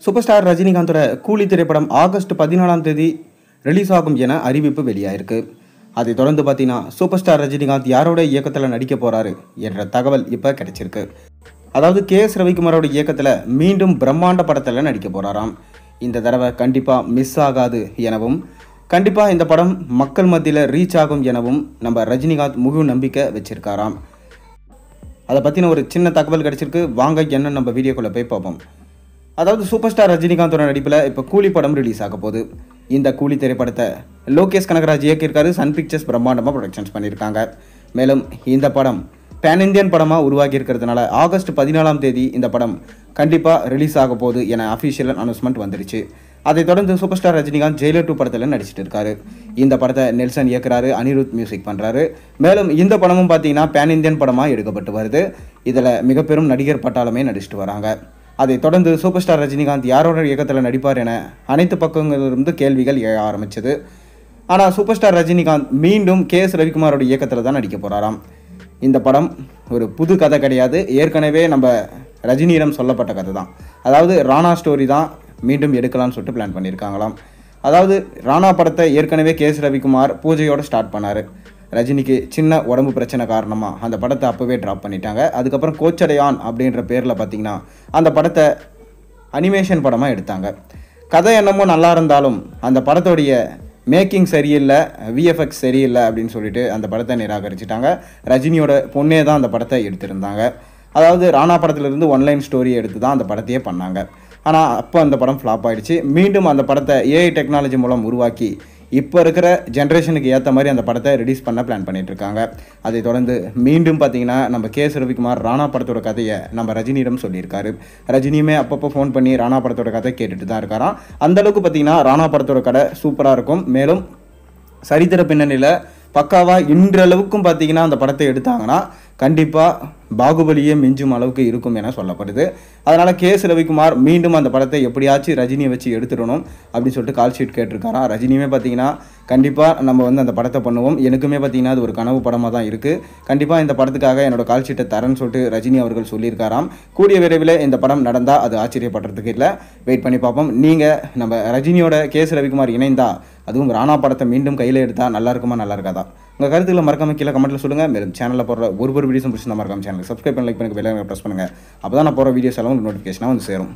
Super star ரஜினிகாந்தோட கூலி திரைப்படம் August 14ஆம் தேதி ரிலீஸ் ஆகும் என அறிவிப்பு வெளியாயிருக்கு. அதை தொடர்ந்து பார்த்தீங்கன்னா சூப்பர் ஸ்டார் ரஜினிகாந்த் யாரோட இயக்கத்தில் நடிக்க போறாரு என்ற தகவல் இப்போ கிடைச்சிருக்கு. அதாவது கே.எஸ். ரவிக்குமாரோட இயக்கத்தில் மீண்டும் பிரம்மாண்ட படத்தில் நடிக்க போறாராம். இந்த தடவை கண்டிப்பாக மிஸ் ஆகாது எனவும் கண்டிப்பாக இந்த படம் மக்கள் மத்தியில் ரீச் ஆகும் எனவும் நம்ம ரஜினிகாந்த் முழு நம்பிக்கை வச்சிருக்காராம். அதை பற்றின ஒரு சின்ன தகவல் கிடைச்சிருக்கு. வாங்க என்ன நம்ம வீடியோக்குள்ளே போய் பார்ப்போம். அதாவது சூப்பர் ஸ்டார் ரஜினிகாந்தோட நடிப்பில் இப்போ கூலி படம் ரிலீஸ் ஆக போகுது. இந்த கூலி திரைப்படத்தை லோகேஷ் கனகராஜ் இயக்கியிருக்காரு. சன் பிக்சர்ஸ் பிரம்மாண்டமாக ப்ரொடக்ஷன்ஸ் பண்ணியிருக்காங்க. மேலும் இந்த படம் பேன் இந்தியன் படமாக உருவாகி இருக்கிறதுனால ஆகஸ்ட் 14ஆம் தேதி இந்த படம் கண்டிப்பாக ரிலீஸ் ஆக போகுது என அஃபிஷியல் அனௌன்ஸ்மெண்ட் வந்துருச்சு. அதை தொடர்ந்து சூப்பர் ஸ்டார் ரஜினிகாந்த் ஜெயிலர் 2 படத்தில் நடிச்சிட்டு இருக்காரு. இந்த படத்தை நெல்சன் இயக்குறாரு, அனிருத் மியூசிக் பண்ணுறாரு. மேலும் இந்த படமும் பார்த்தீங்கன்னா பேன் இந்தியன் படமாக எடுக்கப்பட்டு வருது. இதில் மிக பெரும் நடிகர் பட்டாளமே நடிச்சிட்டு வராங்க. அதை தொடர்ந்து சூப்பர் ஸ்டார் ரஜினிகாந்த் யாரோட இயக்கத்தில் நடிப்பார் என அனைத்து பக்கங்களிலிருந்து கேள்விகள் எழ ஆரம்பிச்சது. ஆனால் சூப்பர் ஸ்டார் ரஜினிகாந்த் மீண்டும் கே.எஸ். ரவிக்குமாரோட இயக்கத்தில் தான் நடிக்க போகிறாராம். இந்த படம் ஒரு புது கதை கிடையாது, ஏற்கனவே நம்ம ரஜினியிடம் சொல்லப்பட்ட கதை தான். அதாவது ராணா ஸ்டோரி தான் மீண்டும் எடுக்கலாம்னு சொல்லிட்டு பிளான் பண்ணியிருக்காங்களாம். அதாவது ராணா படத்தை ஏற்கனவே கே.எஸ். ரவிக்குமார் பூஜையோடு ஸ்டார்ட் பண்ணார். ரஜினிக்கு சின்ன உடம்பு பிரச்சனை காரணமாக அந்த படத்தை அப்போவே ட்ராப் பண்ணிட்டாங்க. அதுக்கப்புறம் கோச்சடையான் அப்படின்ற பேரில் பார்த்திங்கன்னா அந்த படத்தை அனிமேஷன் படமாக எடுத்தாங்க. கதை என்னமோ நல்லா இருந்தாலும் அந்த படத்தோடைய மேக்கிங் சரியில்லை, விஎஃப்எக்ஸ் சரியில்லை அப்படின்னு சொல்லிட்டு அந்த படத்தை நிராகரிச்சிட்டாங்க. ரஜினியோட பொண்ணே தான் அந்த படத்தை எடுத்திருந்தாங்க. அதாவது ராணா படத்துலேருந்து ஒன்லைன் ஸ்டோரி எடுத்து தான் அந்த படத்தையே பண்ணாங்க. ஆனால் அப்போ அந்த படம் ஃப்ளாப் ஆகிடுச்சு. மீண்டும் அந்த படத்தை ஏஐ டெக்னாலஜி மூலம் உருவாக்கி இப்போ இருக்கிற ஜென்ரேஷனுக்கு ஏற்ற மாதிரி அந்த படத்தை ரிலீஸ் பண்ண பிளான் பண்ணிகிட்ருக்காங்க. அதை தொடர்ந்து மீண்டும் பார்த்திங்கன்னா நம்ம கே.எஸ். ரவிக்குமார் ராணா படத்தோட கதையை நம்ம ரஜினியிடம் சொல்லியிருக்காரு. ரஜினியுமே அப்பப்போ ஃபோன் பண்ணி ராணா படத்தோட கதை கேட்டுட்டு தான் இருக்காராம். அந்தளவுக்கு பார்த்திங்கன்னா ராணா படத்தோட கதை சூப்பராக இருக்கும். மேலும் சரித்திர பின்னணியில் பக்காவாக இன்றளவுக்கும் பார்த்திங்கன்னா அந்த படத்தை எடுத்தாங்கன்னா கண்டிப்பாக பாகுபலியே மிஞ்சும் அளவுக்கு இருக்கும் என சொல்லப்படுது. அதனால் கே.எஸ். ரவிக்குமார் மீண்டும் அந்த படத்தை எப்படியாச்சும் ரஜினியை வச்சு எடுத்துடணும் அப்படின்னு சொல்லிட்டு கால் ஷீட் கேட்டிருக்காராம். ரஜினியுமே பார்த்திங்கன்னா கண்டிப்பாக நம்ம அந்த படத்தை பண்ணுவோம், எனக்குமே பார்த்திங்கன்னா அது ஒரு கனவு படமாக தான் இருக்குது, கண்டிப்பாக இந்த படத்துக்காக என்னோடய கால் ஷீட்டை தரேன்னு சொல்லிட்டு ரஜினி அவர்கள் சொல்லியிருக்காராம். கூடிய விரைவில் இந்த படம் நடந்தால் அது ஆச்சரியப்படுறதுக்கு இல்லை, வெயிட் பண்ணி பார்ப்போம். நீங்கள் நம்ம ரஜினியோட கே.எஸ். ரவிக்குமார் இணைந்தா அதுவும் ராணா படத்தை மீண்டும் கையில் எடுத்தால் நல்லா இருக்குமா நல்லா இருக்காதா? உங்கள் கருத்துக்களை மறக்காம கீழே கமெண்ட்டில் சொல்லுங்கள். மேலும் சேனலில் போடுற ஒரு வீடியோஸும் பிடிச்சிருந்தா மறக்காம சேனலுக்கு சப்ஸ்கிரைப் பண்ணி லைக் பண்ணுங்கள், பெல் ஐகானை ப்ரெஸ் பண்ணுங்கள். அப்போ தான் நான் போகிற வீடியோஸ் எல்லாம் உங்களுக்கு நோட்டிஃபிகேஷனாக வந்து சேரும்.